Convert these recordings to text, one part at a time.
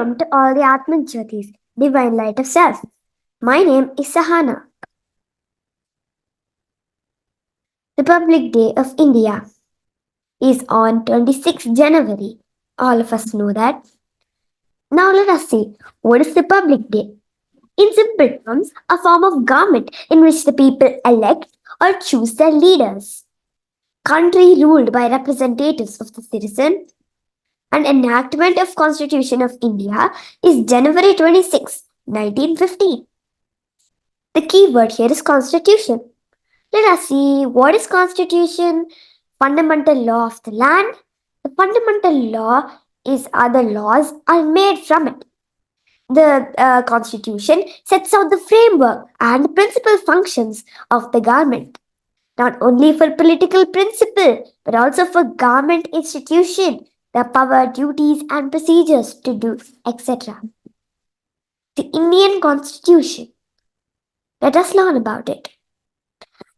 Shalom to all the Atman Jyotis, divine light of self. My name is Sahana. Republic Day of India is on 26th January. All of us know that. Now let us see what is Republic Day. In simple terms, a form of government in which the people elect or choose their leaders. Country ruled by representatives of the citizen. And enactment of Constitution of India is January 26, 1915. The key word here is Constitution. Let us see what is Constitution. Fundamental law of the land. The fundamental law is other laws are made from it. The Constitution sets out the framework and principal functions of the government, not only for political principle but also for government institution, the power, duties, and procedures to do, etc. The Indian Constitution. Let us learn about it.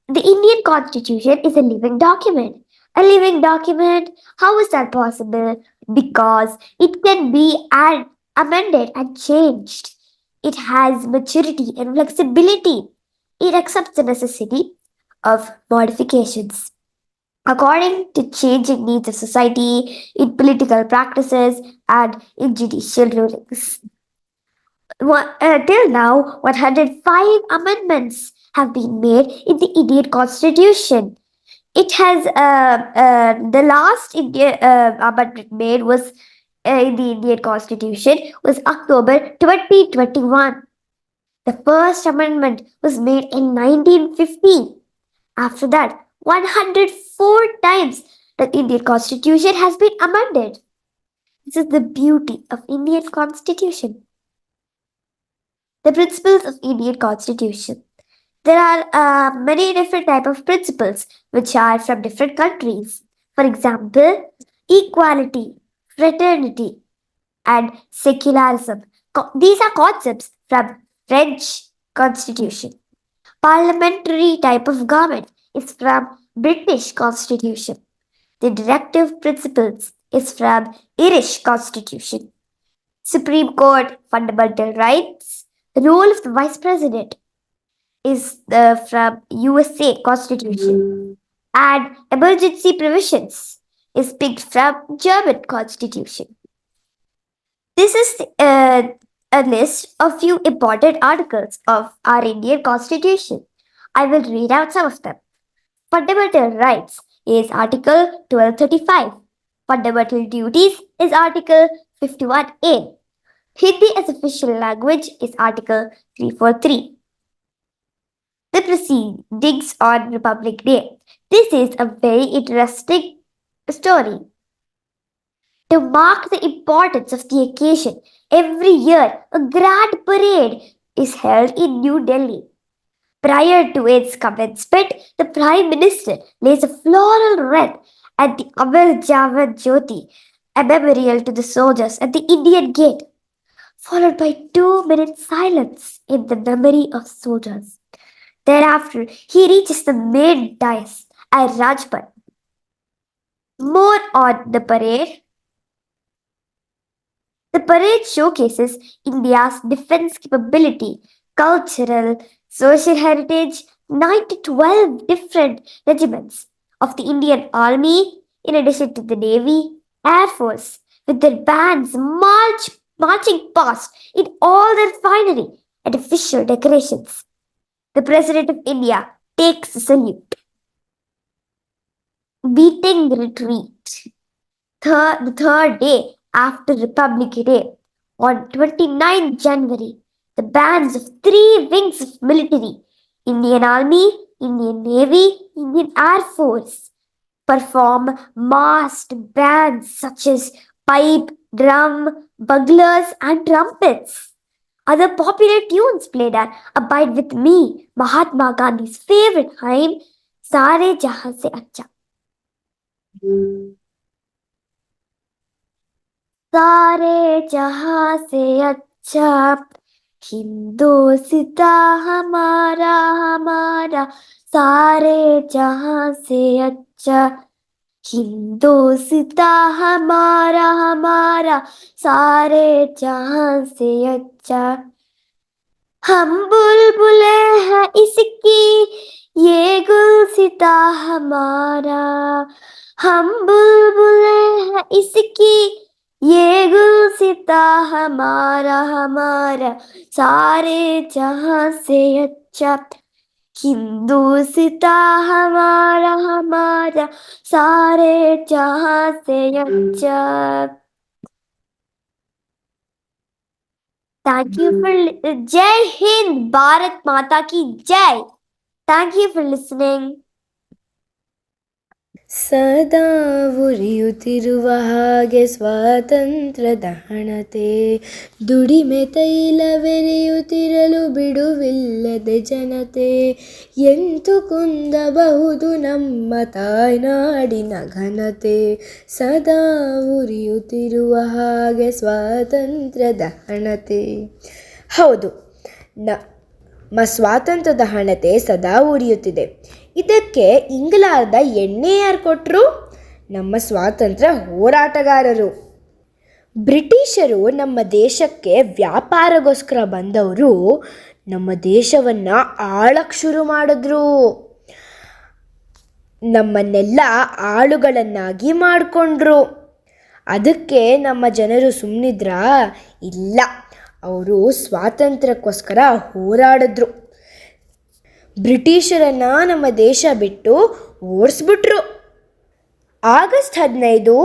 The Indian Constitution is a living document. A living document, how is that possible? Because it can be amended and changed. It has maturity and flexibility. It accepts the necessity of modifications according to changing needs of society, in political practices, and in judicial rulings. Till now, 105 amendments have been made in the Indian Constitution. It has the last Indian amendment made was in the Indian Constitution was October 2021. The first amendment was made in 1950. After that, 104 times the Indian Constitution has been amended. This is the beauty of Indian Constitution. The principles of Indian Constitution. There are many different type of principles which are from different countries. For example, equality, fraternity, and secularism. These are concepts from French Constitution. Parliamentary type of government is from British Constitution. The directive principles is from Irish Constitution. Supreme Court fundamental rights. Role of the Vice President is from USA Constitution. And emergency provisions is picked from German Constitution. This is a list of few important articles of our Indian Constitution. I will read out some of them. Fundamental rights is Article 1235. Fundamental duties is Article 51A. Hindi as official language is Article 343. The proceedings on Republic Day. This is a very interesting story. To mark the importance of the occasion, every year a grand parade is held in New Delhi. Prior to its commencement, the Prime Minister lays a floral wreath at the Amar Jawan Jyoti, a memorial to the soldiers at the Indian Gate, followed by 2 minute silence in the memory of soldiers. Thereafter, he reaches the main dais at Rajpath. More on the parade. The parade showcases India's defense capability, cultural, social heritage, 9 to 12 different regiments of the Indian Army, in addition to the Navy, Air Force, with their bands marching past in all their finery and official decorations. The President of India takes a salute. Beating retreat. The third day after Republic Day, on 29th January, the bands of three wings of military, Indian Army, Indian Navy, Indian Air Force, perform massed bands such as pipe, drum, buglers, and trumpets. Other popular tunes played are Abide With Me, Mahatma Gandhi's favorite hymn, Sare Jahan Se Acha. सारे जहां से अच्छा हिंदोसिता हमारा हमारा सारे जहां से अच्छा हिंदोस्ता हमारा सारे जहां से अच्छा। हम बुलबुलें हैं इसकी ये गुलसिता हमारा। हम बुलबुलें हैं इसकी ये गुलसिता हमारा सारे जहां से अच्छा। हिंदुस्ता हमारा सारे जहां से अच्छा। थैंक यू फॉर जय हिंद, भारत माता की जय। Thank you for listening. ಸದಾ ಉರಿಯುತ್ತಿರುವ ಹಾಗೆ ಸ್ವಾತಂತ್ರ್ಯದ ಹಣತೆ, ದುಡಿಮೆ ತೈಲವೆರೆಯುತ್ತಿರಲು ಬಿಡುವಿಲ್ಲದೆ ಜನತೆ, ಎಂತು ಕುಂದಬಹುದು ನಮ್ಮ ತಾಯ್ನಾಡಿನ ಘನತೆ. ಸದಾ ಉರಿಯುತ್ತಿರುವ ಹಾಗೆ ಸ್ವಾತಂತ್ರ್ಯದ ಹಣತೆ. ಹೌದು, ನಮ್ಮ ಸ್ವಾತಂತ್ರ್ಯದ ಹಣತೆ ಸದಾ ಉರಿಯುತ್ತಿದೆ. ಇದಕ್ಕೆ ಇಂಗ್ಲಾರ್ದ ಎಣ್ಣೆ ಯಾರು ಕೊಟ್ಟರು? ನಮ್ಮ ಸ್ವಾತಂತ್ರ್ಯ ಹೋರಾಟಗಾರರು. ಬ್ರಿಟಿಷರು ನಮ್ಮ ದೇಶಕ್ಕೆ ವ್ಯಾಪಾರಗೋಸ್ಕರ ಬಂದವರು ನಮ್ಮ ದೇಶವನ್ನು ಆಳಕ್ಕೆ ಶುರು ಮಾಡಿದ್ರು. ನಮ್ಮನ್ನೆಲ್ಲ ಆಳುಗಳನ್ನಾಗಿ ಮಾಡಿಕೊಂಡ್ರು. ಅದಕ್ಕೆ ನಮ್ಮ ಜನರು ಸುಮ್ಮನಿದ್ರಾ? ಇಲ್ಲ, ಅವರು ಸ್ವಾತಂತ್ರ್ಯಕ್ಕೋಸ್ಕರ ಹೋರಾಡಿದ್ರು. ಬ್ರಿಟಿಷರನ್ನು ನಮ್ಮ ದೇಶ ಬಿಟ್ಟು ಓಡಿಸ್ಬಿಟ್ರು. ಆಗಸ್ಟ್ 15,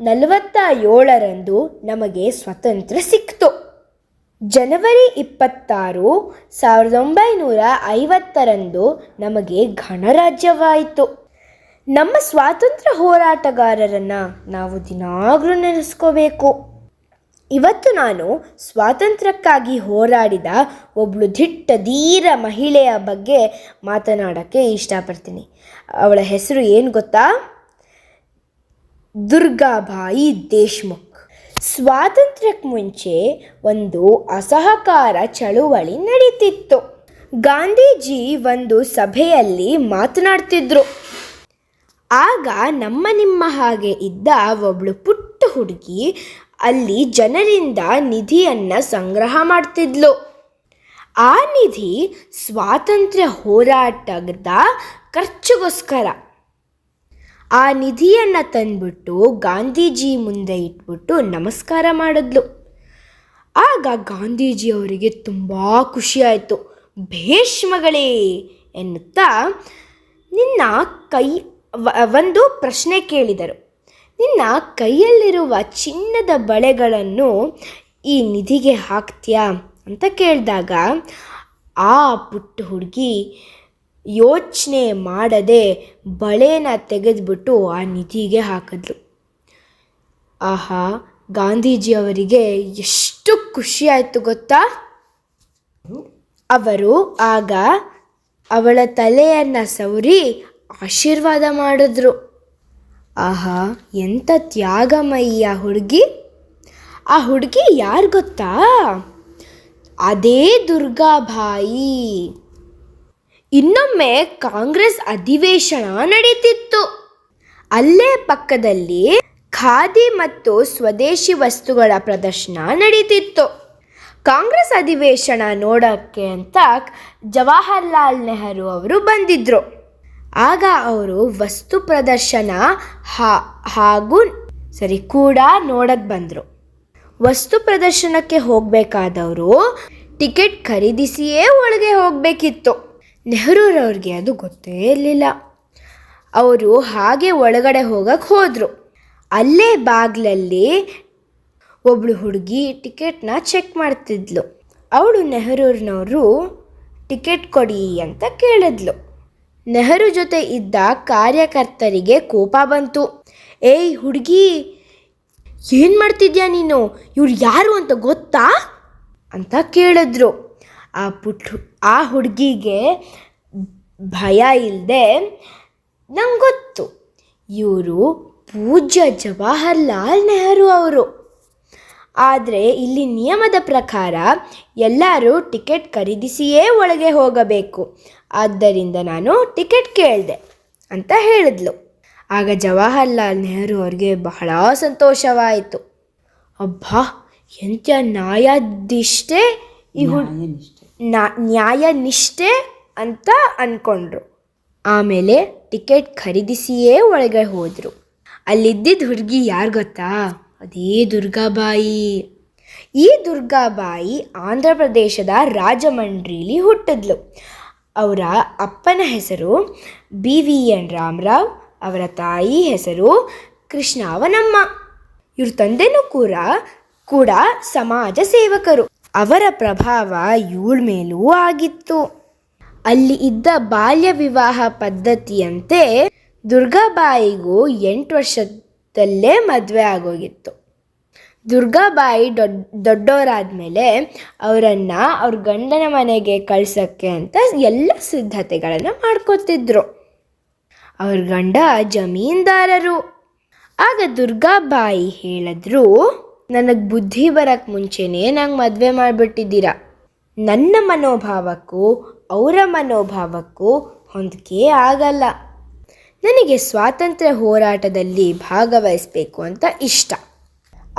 1947 ನಮಗೆ ಸ್ವಾತಂತ್ರ್ಯ ಸಿಕ್ತು. ಜನವರಿ 26, 1950 ನಮಗೆ ಗಣರಾಜ್ಯವಾಯಿತು. ನಮ್ಮ ಸ್ವಾತಂತ್ರ್ಯ ಹೋರಾಟಗಾರರನ್ನು ನಾವು ದಿನಾಗಲೂ ನೆನೆಸ್ಕೋಬೇಕು. ಇವತ್ತು ನಾನು ಸ್ವಾತಂತ್ರ್ಯಕ್ಕಾಗಿ ಹೋರಾಡಿದ ಒಬ್ಬಳು ದಿಟ್ಟ ಧೀರ ಮಹಿಳೆಯ ಬಗ್ಗೆ ಮಾತನಾಡೋಕ್ಕೆ ಇಷ್ಟಪಡ್ತೀನಿ. ಅವಳ ಹೆಸರು ಏನು ಗೊತ್ತಾ? ದುರ್ಗಾಬಾಯಿ ದೇಶ್ಮುಖ್. ಸ್ವಾತಂತ್ರ್ಯಕ್ಕೆ ಮುಂಚೆ ಒಂದು ಅಸಹಕಾರ ಚಳುವಳಿ ನಡೀತಿತ್ತು. ಗಾಂಧೀಜಿ ಒಂದು ಸಭೆಯಲ್ಲಿ ಮಾತನಾಡ್ತಿದ್ರು. ಆಗ ನಿಮ್ಮ ಹಾಗೆ ಇದ್ದ ಒಬ್ಬಳು ಪುಟ್ಟ ಹುಡುಗಿ ಅಲ್ಲಿ ಜನರಿಂದ ನಿಧಿಯನ್ನು ಸಂಗ್ರಹ ಮಾಡ್ತಿದ್ಲು. ಆ ನಿಧಿ ಸ್ವಾತಂತ್ರ್ಯ ಹೋರಾಟದ ಖರ್ಚಿಗೋಸ್ಕರ. ಆ ನಿಧಿಯನ್ನು ತಂದ್ಬಿಟ್ಟು ಗಾಂಧೀಜಿ ಮುಂದೆ ಇಟ್ಬಿಟ್ಟು ನಮಸ್ಕಾರ ಮಾಡಿದ್ಲು. ಆಗ ಗಾಂಧೀಜಿಯವರಿಗೆ ತುಂಬ ಖುಷಿಯಾಯಿತು. ಭೇಷ್ ಮಗಳೇ ಎನ್ನುತ್ತಾ ಒಂದು ಪ್ರಶ್ನೆ ಕೇಳಿದರು. ನಿನ್ನ ಕೈಯಲ್ಲಿರುವ ಚಿನ್ನದ ಬಳೆಗಳನ್ನು ಈ ನಿಧಿಗೆ ಹಾಕ್ತೀಯಾ ಅಂತ ಕೇಳಿದಾಗ ಆ ಪುಟ್ಟ ಹುಡುಗಿ ಯೋಚನೆ ಮಾಡದೆ ಬಳೆನ ತೆಗೆದುಬಿಟ್ಟು ಆ ನಿಧಿಗೆ ಹಾಕಿದ್ಲು. ಆಹಾ, ಗಾಂಧೀಜಿಯವರಿಗೆ ಎಷ್ಟು ಖುಷಿಯಾಯಿತು ಗೊತ್ತಾ? ಅವರು ಆಗ ಅವಳ ತಲೆಯನ್ನು ಸವರಿ ಆಶೀರ್ವಾದ ಮಾಡಿದ್ರು. ಆಹಾ, ಎಂಥ ತ್ಯಾಗಮಯ್ಯ ಹುಡುಗಿ. ಆ ಹುಡುಗಿ ಯಾರು ಗೊತ್ತಾ? ಅದೇ ದುರ್ಗಾಬಾಯಿ. ಇನ್ನೊಮ್ಮೆ ಕಾಂಗ್ರೆಸ್ ಅಧಿವೇಶನ ನಡೀತಿತ್ತು. ಅಲ್ಲೇ ಪಕ್ಕದಲ್ಲಿ ಖಾದಿ ಮತ್ತು ಸ್ವದೇಶಿ ವಸ್ತುಗಳ ಪ್ರದರ್ಶನ ನಡೀತಿತ್ತು. ಕಾಂಗ್ರೆಸ್ ಅಧಿವೇಶನ ನೋಡೋಕ್ಕೆ ಅಂತ ಜವಾಹರ್ಲಾಲ್ ನೆಹರು ಅವರು ಬಂದಿದ್ದರು. ಆಗ ಅವರು ವಸ್ತು ಪ್ರದರ್ಶನ ಕೂಡ ನೋಡಕ್ಕೆ ಬಂದರು. ವಸ್ತು ಪ್ರದರ್ಶನಕ್ಕೆ ಹೋಗಬೇಕಾದವರು ಟಿಕೆಟ್ ಖರೀದಿಸಿಯೇ ಒಳಗೆ ಹೋಗಬೇಕಿತ್ತು. ನೆಹರೂರವ್ರಿಗೆ ಅದು ಗೊತ್ತೇ ಇರಲಿಲ್ಲ. ಅವರು ಹಾಗೆ ಒಳಗಡೆ ಹೋಗಕ್ಕೆ ಹೋದರು. ಅಲ್ಲೇ ಬಾಗಿಲಲ್ಲಿ ಒಬ್ಬಳು ಹುಡುಗಿ ಟಿಕೆಟ್ನ ಚೆಕ್ ಮಾಡ್ತಿದ್ಲು. ಅವಳು ನೆಹರೂರನವರು ಟಿಕೆಟ್ ಕೊಡಿ ಅಂತ ಕೇಳಿದ್ಲು. ನೆಹರು ಜೊತೆ ಇದ್ದ ಕಾರ್ಯಕರ್ತರಿಗೆ ಕೋಪ ಬಂತು. ಏಯ್ ಹುಡುಗಿ, ಏನು ಮಾಡ್ತಿದ್ಯಾ ನೀನು? ಇವ್ರು ಯಾರು ಅಂತ ಗೊತ್ತಾ ಅಂತ ಕೇಳಿದ್ರು. ಆ ಹುಡುಗಿಗೆ ಭಯ ಇಲ್ಲದೆ, ನಂಗೆ ಗೊತ್ತು, ಇವರು ಪೂಜ್ಯ ಜವಾಹರ್ಲಾಲ್ ನೆಹರು ಅವರು. ಆದರೆ ಇಲ್ಲಿ ನಿಯಮದ ಪ್ರಕಾರ ಎಲ್ಲರೂ ಟಿಕೆಟ್ ಖರೀದಿಸಿಯೇ ಒಳಗೆ ಹೋಗಬೇಕು. ಆದ್ದರಿಂದ ನಾನು ಟಿಕೆಟ್ ಕೇಳಿದೆ ಅಂತ ಹೇಳಿದ್ಲು. ಆಗ ಜವಾಹರ್ಲಾಲ್ ನೆಹರು ಅವ್ರಿಗೆ ಬಹಳ ಸಂತೋಷವಾಯಿತು. ಅಬ್ಬಾ, ಎಂಥ ನ್ಯಾಯಾಧೀಷ್ಠೆ ಈ ನ್ಯಾಯನಿಷ್ಠೆ ಅಂತ ಅಂದ್ಕೊಂಡ್ರು. ಆಮೇಲೆ ಟಿಕೆಟ್ ಖರೀದಿಸಿಯೇ ಒಳಗೆ ಹೋದರು. ಅಲ್ಲಿದ್ದಿದ್ದ ಹುಡುಗಿ ಯಾರು ಗೊತ್ತಾ? ಅದೇ ದುರ್ಗಾಬಾಯಿ. ಈ ದುರ್ಗಾಬಾಯಿ ಆಂಧ್ರ ಪ್ರದೇಶದ ರಾಜಮಂಡ್ರಿಲಿ ಹುಟ್ಟಿದ್ಲು. ಅವರ ಅಪ್ಪನ ಹೆಸರು BVN ರಾಮರಾವ್, ಅವರ ತಾಯಿ ಹೆಸರು ಕೃಷ್ಣಾವನಮ್ಮ. ಇವ್ರ ತಂದೆನೂ ಕೂಡ ಸಮಾಜ ಸೇವಕರು. ಅವರ ಪ್ರಭಾವ ಇವಳ ಮೇಲೂ ಆಗಿತ್ತು. ಅಲ್ಲಿ ಇದ್ದ ಬಾಲ್ಯ ವಿವಾಹ ಪದ್ಧತಿಯಂತೆ ದುರ್ಗಾಬಾಯಿಗೂ 8 ವರ್ಷದಲ್ಲೇ ಮದುವೆ ಆಗೋಗಿತ್ತು. ದುರ್ಗಾಬಾಯಿ ದೊಡ್ಡವರಾದ್ಮೇಲೆ ಅವರನ್ನು ಅವ್ರ ಗಂಡನ ಮನೆಗೆ ಕಳ್ಸೋಕ್ಕೆ ಅಂತ ಎಲ್ಲ ಸಿದ್ಧತೆಗಳನ್ನು ಮಾಡ್ಕೋತಿದ್ರು. ಅವ್ರ ಗಂಡ ಜಮೀನ್ದಾರರು. ಆಗ ದುರ್ಗಾಬಾಯಿ ಹೇಳಿದ್ರು, ನನಗೆ ಬುದ್ಧಿ ಬರೋಕ್ಕೆ ಮುಂಚೆನೇ ನಂಗೆ ಮದುವೆ ಮಾಡಿಬಿಟ್ಟಿದ್ದೀರಾ. ನನ್ನ ಮನೋಭಾವಕ್ಕೂ ಅವರ ಮನೋಭಾವಕ್ಕೂ ಹೊಂದಿಕೆ ಆಗಲ್ಲ. ನನಗೆ ಸ್ವಾತಂತ್ರ್ಯ ಹೋರಾಟದಲ್ಲಿ ಭಾಗವಹಿಸಬೇಕು ಅಂತ ಇಷ್ಟ.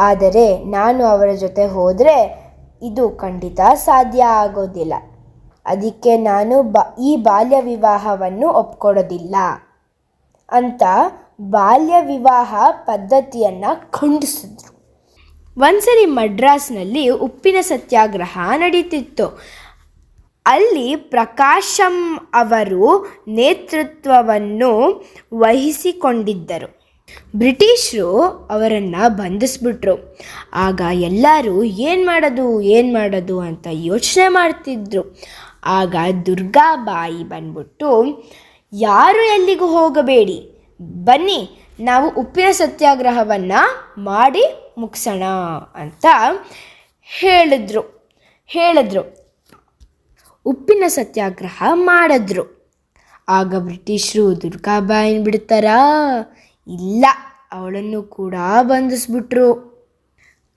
ಆದರೆ ನಾನು ಅವರ ಜೊತೆ ಹೋದರೆ ಇದು ಖಂಡಿತ ಸಾಧ್ಯ ಆಗೋದಿಲ್ಲ. ಅದಕ್ಕೆ ನಾನು ಈ ಬಾಲ್ಯ ವಿವಾಹವನ್ನು ಒಪ್ಕೊಡೋದಿಲ್ಲ ಅಂತ ಬಾಲ್ಯ ವಿವಾಹ ಪದ್ಧತಿಯನ್ನು ಖಂಡಿಸಿದ್ರು. ಒಂದ್ಸರಿ ಮಡ್ರಾಸ್ನಲ್ಲಿ ಉಪ್ಪಿನ ಸತ್ಯಾಗ್ರಹ ನಡೀತಿತ್ತು. ಅಲ್ಲಿ ಪ್ರಕಾಶಂ ಅವರು ನೇತೃತ್ವವನ್ನು ವಹಿಸಿಕೊಂಡಿದ್ದರು. ಬ್ರಿಟಿಷರು ಅವರನ್ನು ಬಂಧಿಸ್ಬಿಟ್ರು. ಆಗ ಎಲ್ಲರೂ ಏನು ಮಾಡೋದು ಅಂತ ಯೋಚನೆ ಮಾಡ್ತಿದ್ರು. ಆಗ ದುರ್ಗಾಬಾಯಿ ಬಂದ್ಬಿಟ್ಟು, ಯಾರು ಎಲ್ಲಿಗೂ ಹೋಗಬೇಡಿ, ಬನ್ನಿ ನಾವು ಉಪ್ಪಿನ ಸತ್ಯಾಗ್ರಹವನ್ನು ಮಾಡಿ ಮುಗಿಸೋಣ ಅಂತ ಹೇಳಿದ್ರು. ಉಪ್ಪಿನ ಸತ್ಯಾಗ್ರಹ ಮಾಡಿದ್ರು. ಆಗ ಬ್ರಿಟಿಷರು ದುರ್ಗಾಬಾಯಿನ ಬಿಡ್ತಾರಾ? ಇಲ್ಲ, ಅವಳನ್ನು ಕೂಡ ಬಂಧಿಸ್ಬಿಟ್ರು.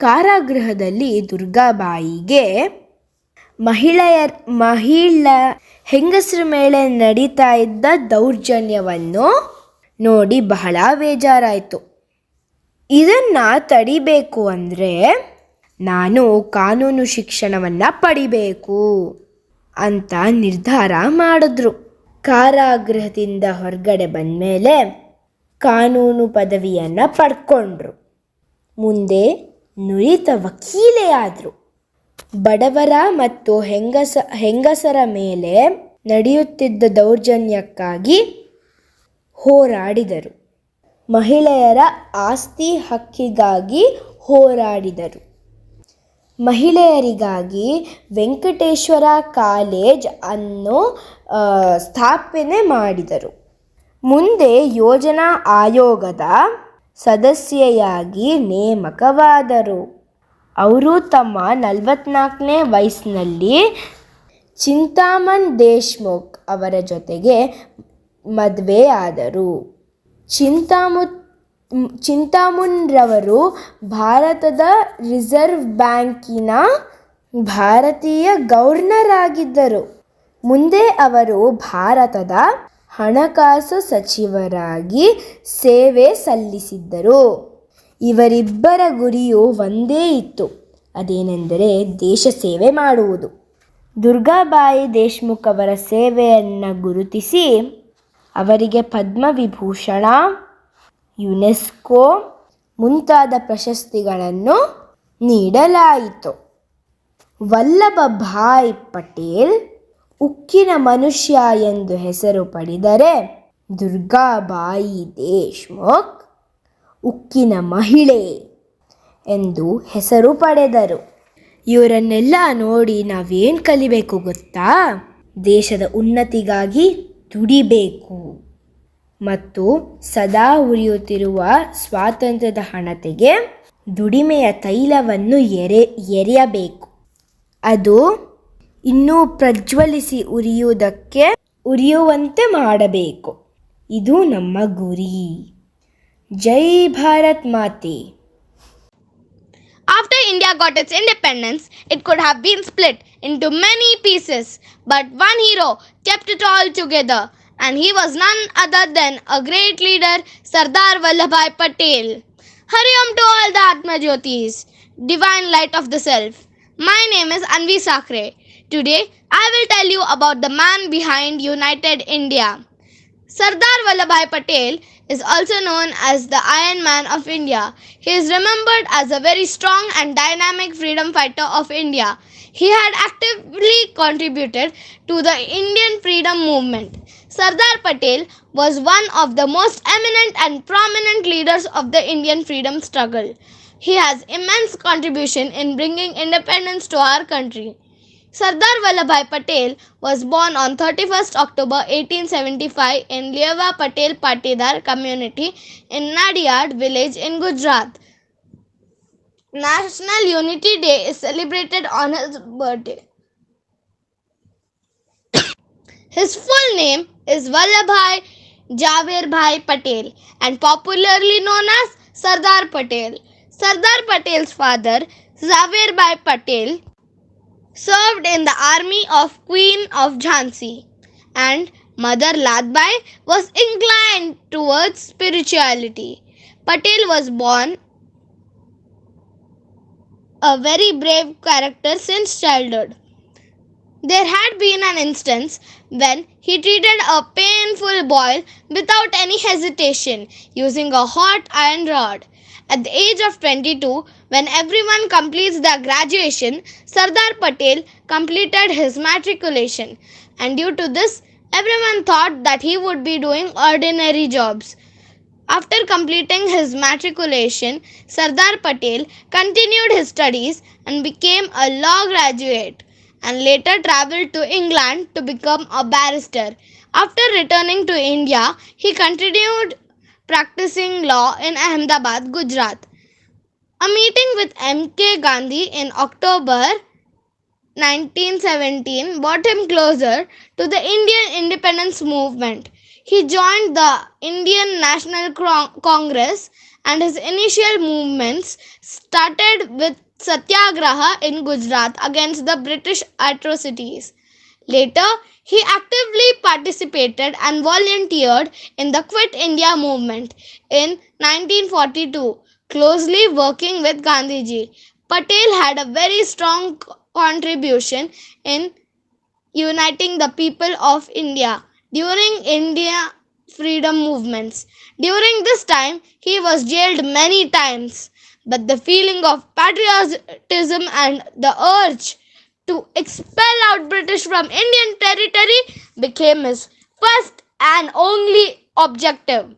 ಕಾರಾಗೃಹದಲ್ಲಿ ದುರ್ಗಾಬಾಯಿಗೆ ಹೆಂಗಸರ ಮೇಲೆ ನಡೀತಾ ಇದ್ದ ದೌರ್ಜನ್ಯವನ್ನು ನೋಡಿ ಬಹಳ ಬೇಜಾರಾಯಿತು. ಇದನ್ನು ತಡಿಬೇಕು ಅಂದರೆ ನಾನು ಕಾನೂನು ಶಿಕ್ಷಣವನ್ನು ಪಡಿಬೇಕು ಅಂತ ನಿರ್ಧಾರ ಮಾಡಿದ್ರು. ಕಾರಾಗೃಹದಿಂದ ಹೊರಗಡೆ ಬಂದಮೇಲೆ ಕಾನೂನು ಪದವಿಯನ್ನು ಪಡ್ಕೊಂಡ್ರು. ಮುಂದೆ ನುರಿತ ವಕೀಲೆ ಆದರು. ಬಡವರ ಮತ್ತು ಹೆಂಗಸರ ಮೇಲೆ ನಡೆಯುತ್ತಿದ್ದ ದೌರ್ಜನ್ಯಕ್ಕಾಗಿ ಹೋರಾಡಿದರು. ಮಹಿಳೆಯರ ಆಸ್ತಿ ಹಕ್ಕಿಗಾಗಿ ಹೋರಾಡಿದರು. ಮಹಿಳೆಯರಿಗಾಗಿ ವೆಂಕಟೇಶ್ವರ ಕಾಲೇಜ್ ಅನ್ನು ಸ್ಥಾಪನೆ ಮಾಡಿದರು. ಮುಂದೆ ಯೋಜನಾ ಆಯೋಗದ ಸದಸ್ಯೆಯಾಗಿ ನೇಮಕವಾದರು. ಅವರು ತಮ್ಮ 44ನೇ ವಯಸ್ಸಿನಲ್ಲಿ ಚಿಂತಾಮಣ್ ದೇಶ್ಮುಖ್ ಅವರ ಜೊತೆಗೆ ಮದುವೆ ಆದರು. ಚಿಂತಾಮಣ್ರವರು ಭಾರತದ ರಿಸರ್ವ್ ಬ್ಯಾಂಕಿನ ಭಾರತೀಯ ಗವರ್ನರ್ ಆಗಿದ್ದರು. ಮುಂದೆ ಅವರು ಭಾರತದ ಹಣಕಾಸು ಸಚಿವರಾಗಿ ಸೇವೆ ಸಲ್ಲಿಸಿದ್ದರು. ಇವರಿಬ್ಬರ ಗುರಿಯು ಒಂದೇ ಇತ್ತು, ಅದೇನೆಂದರೆ ದೇಶ ಸೇವೆ ಮಾಡುವುದು. ದುರ್ಗಾಬಾಯಿ ದೇಶ್ಮುಖ್ ಅವರ ಸೇವೆಯನ್ನು ಗುರುತಿಸಿ ಅವರಿಗೆ ಪದ್ಮವಿಭೂಷಣ, ಯುನೆಸ್ಕೋ ಮುಂತಾದ ಪ್ರಶಸ್ತಿಗಳನ್ನು ನೀಡಲಾಯಿತು. ವಲ್ಲಭಭಾಯ್ ಪಟೇಲ್ ಉಕ್ಕಿನ ಮನುಷ್ಯ ಎಂದು ಹೆಸರು ಪಡೆದರೆ, ದುರ್ಗಾಬಾಯಿ ದೇಶ್ಮುಖ್ ಉಕ್ಕಿನ ಮಹಿಳೆ ಎಂದು ಹೆಸರು ಪಡೆದರು. ಇವರನ್ನೆಲ್ಲ ನೋಡಿ ನಾವೇನು ಕಲಿಬೇಕು ಗೊತ್ತಾ? ದೇಶದ ಉನ್ನತಿಗಾಗಿ ದುಡಿಬೇಕು ಮತ್ತು ಸದಾ ಉರಿಯುತ್ತಿರುವ ಸ್ವಾತಂತ್ರ್ಯದ ಹಣತೆಗೆ ದುಡಿಮೆಯ ತೈಲವನ್ನು ಎರೆಯಬೇಕು. ಅದು ಇನ್ನೂ ಪ್ರಜ್ವಲಿಸಿ ಉರಿಯುವಂತೆ ಮಾಡಬೇಕು. ಇದು ನಮ್ಮ ಗುರಿ. ಜೈ ಭಾರತ್ ಮಾತೆ. After India got its independence, it could have been split into many pieces, but one hero kept it all together, and he was none other than a great leader, Sardar Vallabhbhai Patel. Hari Om to all the Atma Jyotis, divine light of the self. My name is Anvi Sakre. Today, I will tell you about the man behind United India. Sardar Vallabhbhai Patel is also known as the Iron Man of India. He is remembered as a very strong and dynamic freedom fighter of India. He had actively contributed to the Indian freedom movement. Sardar Patel was one of the most eminent and prominent leaders of the Indian freedom struggle. He has immense contribution in bringing independence to our country. Sardar Vallabhbhai Patel was born on 31st October 1875 in Lewa Patel Patidar community in Nadiad village in Gujarat. National Unity Day is celebrated on his birthday. His full name is Vallabhbhai Javerbhai Patel and popularly known as Sardar Patel. Sardar Patel's father, Javerbhai Patel, served in the army of Queen of Jhansi, and Mother Ladbai was inclined towards spirituality. Patel was born a very brave character since childhood. There had been an instance when he treated a painful boil without any hesitation, using a hot iron rod. At the age of 22, when everyone completes their graduation, Sardar Patel completed his matriculation, and due to this, everyone thought that he would be doing ordinary jobs. After completing his matriculation, Sardar Patel continued his studies and became a law graduate and later traveled to England to become a barrister. After returning to India, he continued practicing law in Ahmedabad, Gujarat. A meeting with M.K. Gandhi in October 1917 brought him closer to the Indian independence movement. He joined the Indian National Congress, and his initial movements started with Satyagraha in Gujarat against the British atrocities. Later, he actively participated and volunteered in the Quit India movement in 1942, closely working with Gandhiji. Patel had a very strong contribution in uniting the people of India during India freedom movements. During this time, he was jailed many times, but the feeling of patriotism and the urge to expel out British from Indian territory became his first and only objective.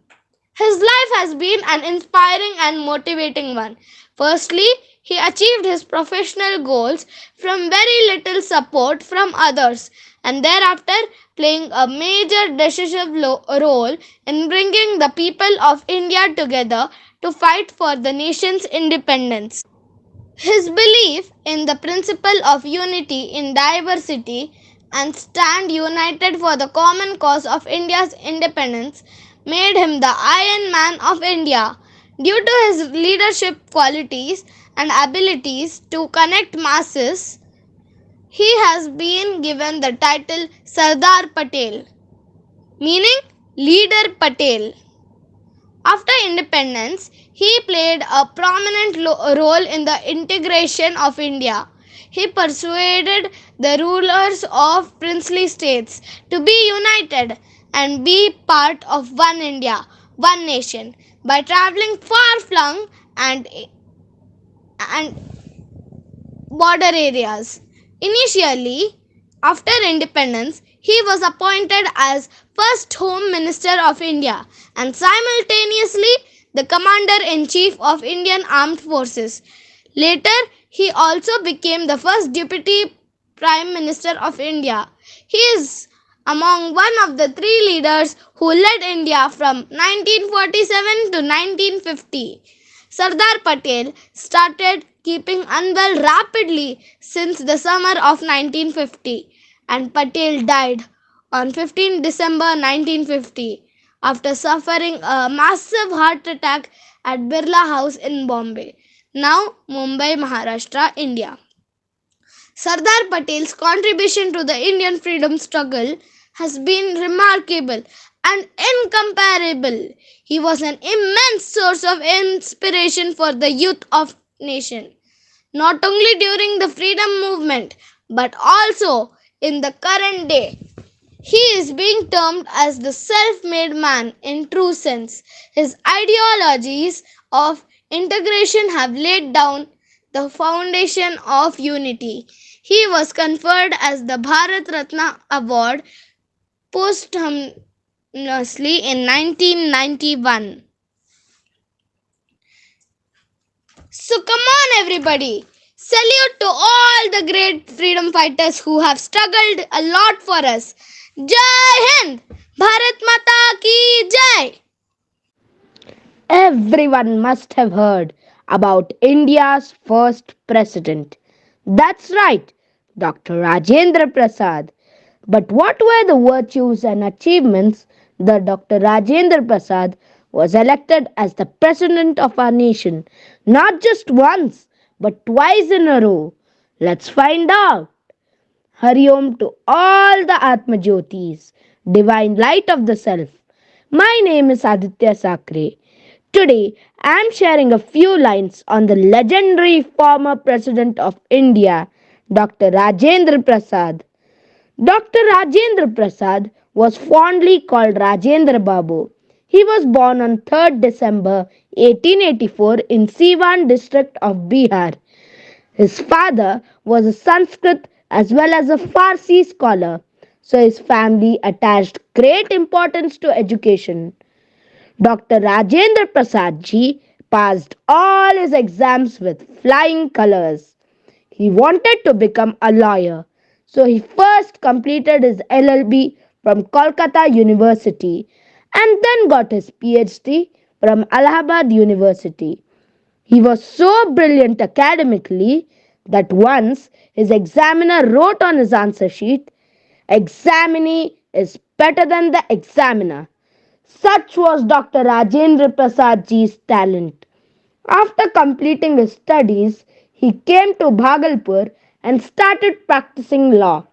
His life has been an inspiring and motivating one. Firstly, he achieved his professional goals from very little support from others, and thereafter playing a major decisive role in bringing the people of India together to fight for the nation's independence. His belief in the principle of unity in diversity and stand united for the common cause of India's independence made him the Iron Man of India. Due to his leadership qualities and abilities to connect masses, he has been given the title Sardar Patel, meaning Leader Patel. After independence, he played a prominent role in the integration of India. He persuaded the rulers of princely states to be united and be part of one India, one nation, by traveling far flung and border areas. Initially, after independence, he was appointed as first Home Minister of India and simultaneously the Commander in Chief of Indian Armed Forces. Later, he also became the first Deputy Prime Minister of India. He is among one of the three leaders who led India from 1947 to 1950. Sardar Patel started keeping unwell rapidly since the summer of 1950, and Patel died on 15 December 1950 after suffering a massive heart attack at Birla House in Bombay, now Mumbai, Maharashtra, India. Sardar Patel's contribution to the Indian freedom struggle has been remarkable and incomparable. He was an immense source of inspiration for the youth of nation, not only during the freedom movement but also in the current day. He is being termed as the self made man in true sense. His ideologies of integration have laid down the foundation of unity. He was conferred as the Bharat Ratna Award posthumously in 1991. So come on, everybody. Salute to all the great freedom fighters who have struggled a lot for us. Jai Hind! Bharat Mata ki Jai! Everyone must have heard about India's first president. That's right, Dr. Rajendra Prasad. But what were the virtues and achievements that Dr. Rajendra Prasad was elected as the president of our nation? Not just once, but twice in a row. Let's find out. Hari Om to all the Atmajyotis, divine light of the self. My name is Aditya Sakre. Today, I am sharing a few lines on the legendary former President of India, Dr. Rajendra Prasad. Dr. Rajendra Prasad was fondly called Rajendra Babu. He was born on 3rd December 1884 in Siwan district of Bihar. His father was a Sanskrit as well as a Farsi scholar, so his family attached great importance to education. Dr. Rajendra Prasad ji passed all his exams with flying colors. He wanted to become a lawyer, so he first completed his LLB from Kolkata University and then got his PhD from Allahabad University. He was so brilliant academically that once his examiner wrote on his answer sheet, "Examinee is better than the examiner." Such was Dr. Rajendra Prasad ji's talent. After completing his studies, he came to Bhagalpur and started practicing law.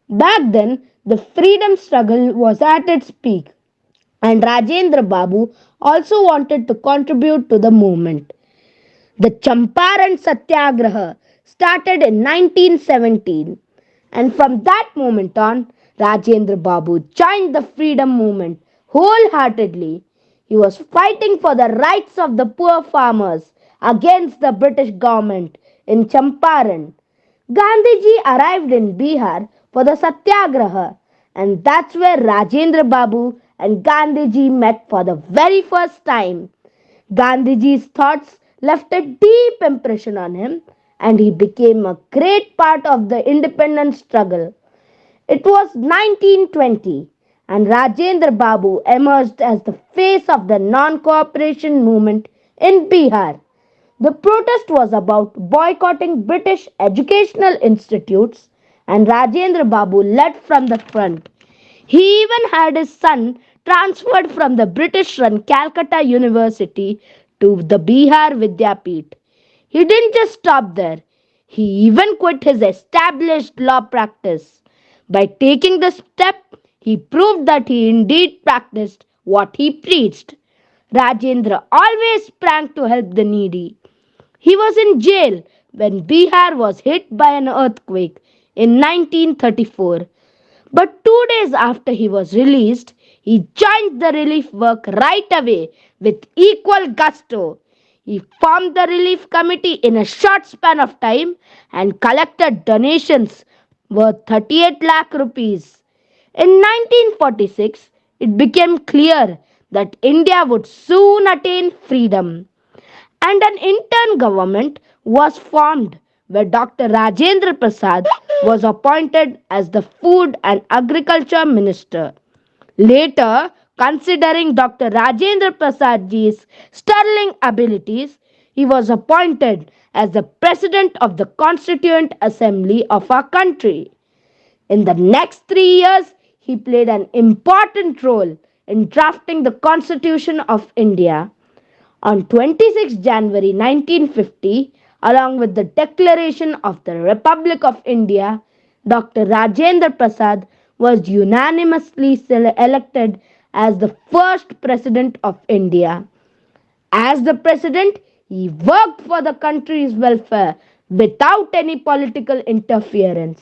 Back then, the freedom struggle was at its peak, and Rajendra Babu also wanted to contribute to the movement. The Champaran Satyagraha started in 1917, and from that moment on, Rajendra Babu joined the freedom movement wholeheartedly. He was fighting for the rights of the poor farmers against the British government in Champaran. Gandhiji arrived in Bihar for the Satyagraha, and that's where Rajendra Babu and Gandhiji met for the very first time. Gandhiji's thoughts left a deep impression on him, and he became a great part of the independence struggle. It was 1920, and Rajendra Babu emerged as the face of the non cooperation movement in Bihar. The protest was about boycotting British educational institutes, and Rajendra Babu led from the front. He even had his son transferred from the British run Calcutta University to the Bihar Vidyapeeth. He didn't just stop there, he even quit his established law practice. By taking this step, he proved that he indeed practiced what he preached. Rajendra always sprang to help the needy. He was in jail when Bihar was hit by an earthquake in 1934. But 2 days after he was released, he joined the relief work right away with equal gusto. He formed the relief committee in a short span of time and collected donations worth 38 lakh rupees. In 1946, it became clear that India would soon attain freedom, and an intern government was formed where Dr. Rajendra Prasad was appointed as the Food and Agriculture Minister. Later, considering Dr. Rajendra Prasad ji's sterling abilities, he was appointed as the President of the Constituent Assembly of our country. In the next 3 years, he played an important role in drafting the Constitution of India. On 26 January 1950, along with the Declaration of the Republic of India, Dr. Rajendra Prasad was unanimously elected as the first president of India. As the president, he worked for the country's welfare without any political interference.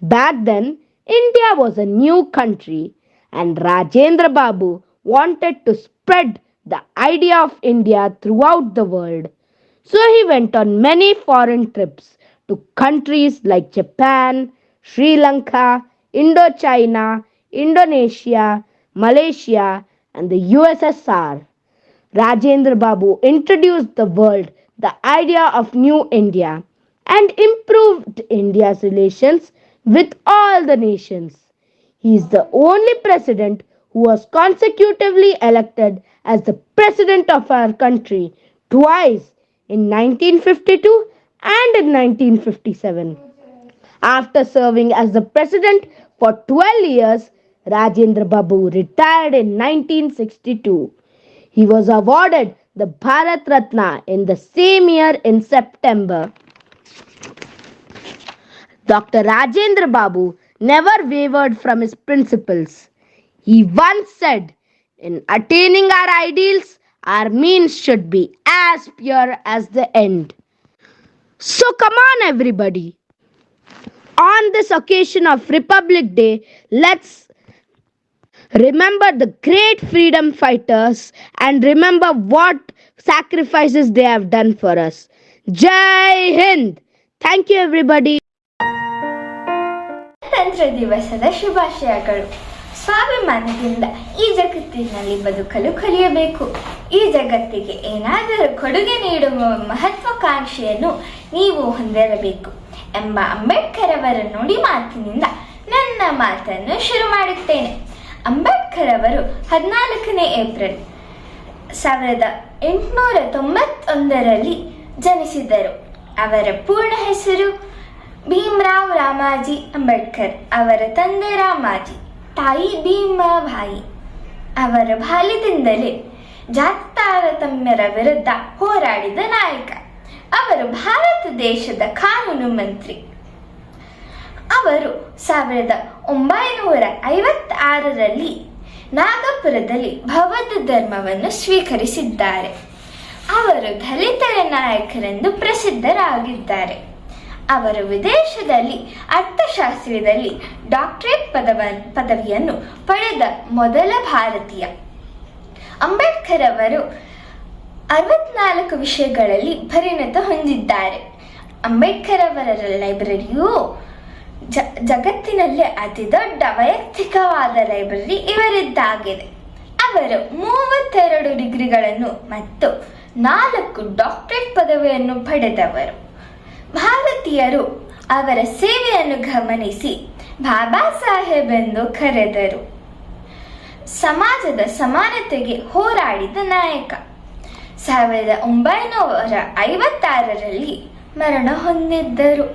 Back then, India was a new country, and Rajendra Babu wanted to spread the idea of India throughout the world. So he went on many foreign trips to countries like Japan, Sri Lanka, Indochina, Indonesia, Malaysia, and the USSR. Rajendra Babu introduced the world the idea of New India and improved India's relations with all the nations. He is the only president who was consecutively elected as the president of our country twice in 1952 and in 1957. After serving as the president for 12 years, Rajendra Babu retired in 1962. He was awarded the Bharat Ratna in the same year in September. Dr. Rajendra Babu never wavered from his principles. He once said, "In attaining our ideals, our means should be as pure as the end." So come on, everybody. On this occasion of Republic Day, let's remember the great freedom fighters and remember what sacrifices they have done for us. Jai Hind! Thank you, everybody. ಗಣತಂತ್ರ ದಿವಸದ ಶುಭಾಶಯಗಳು. ಸ್ವಾಭಿಮಾನದಿಂದ ಈ ಜಗತ್ತಿನಲ್ಲಿ ಬದುಕಲು ಕಲಿಯಬೇಕು. ಈ ಜಗತ್ತಿಗೆ ಏನಾದರೂ ಕೊಡುಗೆ ನೀಡುವ ಮಹತ್ವಾಕಾಂಕ್ಷೆಯನ್ನು ನೀವು ಹೊಂದಿರಬೇಕು ಎಂಬ ಅಂಬೇಡ್ಕರ್ ಅವರ ನುಡಿ ಮಾತಿನಿಂದ ನನ್ನ ಮಾತನ್ನು ಶುರು ಮಾಡುತ್ತೇನೆ. ಅಂಬೇಡ್ಕರ್ ಅವರು 14 ಏಪ್ರಿಲ್ 1891ರಲ್ಲಿ ಜನಿಸಿದರು. ಅವರ ಪೂರ್ಣ ಹೆಸರು ಭೀಮರಾವ್ ರಾಮಾಜಿ ಅಂಬೇಡ್ಕರ್. ಅವರ ತಂದೆ ರಾಮಾಜಿ, ತಾಯಿ ಭೀಮಾಬಾಯಿ. ಅವರ ಬಾಲ್ಯದಿಂದಲೇ ಜಾತಿ ತಾರತಮ್ಯರ ವಿರುದ್ಧ ಹೋರಾಡಿದ ನಾಯಕ. ಅವರು ಭಾರತ ದೇಶದ ಕಾನೂನು ಮಂತ್ರಿ. ಅವರು 1956ರಲ್ಲಿ ನಾಗಪುರದಲ್ಲಿ ಬೌದ್ಧ ಧರ್ಮವನ್ನು ಸ್ವೀಕರಿಸಿದ್ದಾರೆ. ಅವರು ದಲಿತರ ನಾಯಕರೆಂದು ಪ್ರಸಿದ್ಧರಾಗಿದ್ದಾರೆ. ಅವರು ವಿದೇಶದಲ್ಲಿ ಅರ್ಥಶಾಸ್ತ್ರದಲ್ಲಿ ಡಾಕ್ಟರೇಟ್ ಪದವಿಯನ್ನು ಪಡೆದ ಮೊದಲ ಭಾರತೀಯ. ಅಂಬೇಡ್ಕರ್ ಅವರು 64 ವಿಷಯಗಳಲ್ಲಿ ಪರಿಣತ ಹೊಂದಿದ್ದಾರೆ. ಅಂಬೇಡ್ಕರ್ ಅವರ ಲೈಬ್ರರಿಯು ಜಗತ್ತಿನಲ್ಲೇ ಅತಿ ದೊಡ್ಡ ವೈಯಕ್ತಿಕವಾದ ಲೈಬ್ರರಿ ಇವರಿದ್ದಾಗಿದೆ. ಅವರು 32 ಡಿಗ್ರಿಗಳನ್ನು ಮತ್ತು 4 ಡಾಕ್ಟರೇಟ್ ಪದವಿಯನ್ನು ಪಡೆದವರು. ಭಾರತೀಯರು ಅವರ ಸೇವೆಯನ್ನು ಗಮನಿಸಿ ಬಾಬಾ ಸಾಹೇಬ್ ಎಂದು ಕರೆದರು. ಸಮಾಜದ ಸಮಾನತೆಗೆ ಹೋರಾಡಿದ ನಾಯಕ. 1956ರಲ್ಲಿ ಮರಣ ಹೊಂದಿದ್ದರು.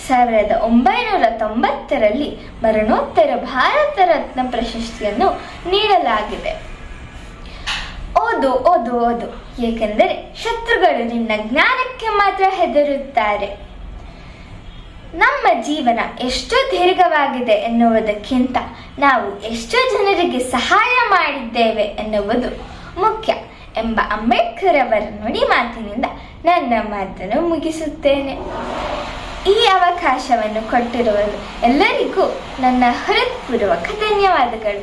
1990ರಲ್ಲಿ ಮರಣೋತ್ತರ ಭಾರತ ರತ್ನ ಪ್ರಶಸ್ತಿಯನ್ನು ನೀಡಲಾಗಿದೆ. ಓದು ಓದು ಓದು, ಏಕೆಂದರೆ ಶತ್ರುಗಳು ನಿನ್ನ ಜ್ಞಾನಕ್ಕೆ ಮಾತ್ರ ಹೆದರುತ್ತಾರೆ. ನಮ್ಮ ಜೀವನ ಎಷ್ಟು ದೀರ್ಘವಾಗಿದೆ ಎನ್ನುವುದಕ್ಕಿಂತ ನಾವು ಎಷ್ಟು ಜನರಿಗೆ ಸಹಾಯ ಮಾಡಿದ್ದೇವೆ ಎನ್ನುವುದು ಮುಖ್ಯ ಎಂಬ ಅಂಬೇಡ್ಕರ್ ಅವರ ನುಡಿ ಮಾತಿನಿಂದ ನನ್ನ ಮಾತನ್ನು ಮುಗಿಸುತ್ತೇನೆ. ಈ ಅವಕಾಶವನ್ನು ಕೊಟ್ಟಿರುವ ಎಲ್ಲರಿಗೂ ನನ್ನ ಹೃತ್ಪೂರ್ವಕ ಧನ್ಯವಾದಗಳು.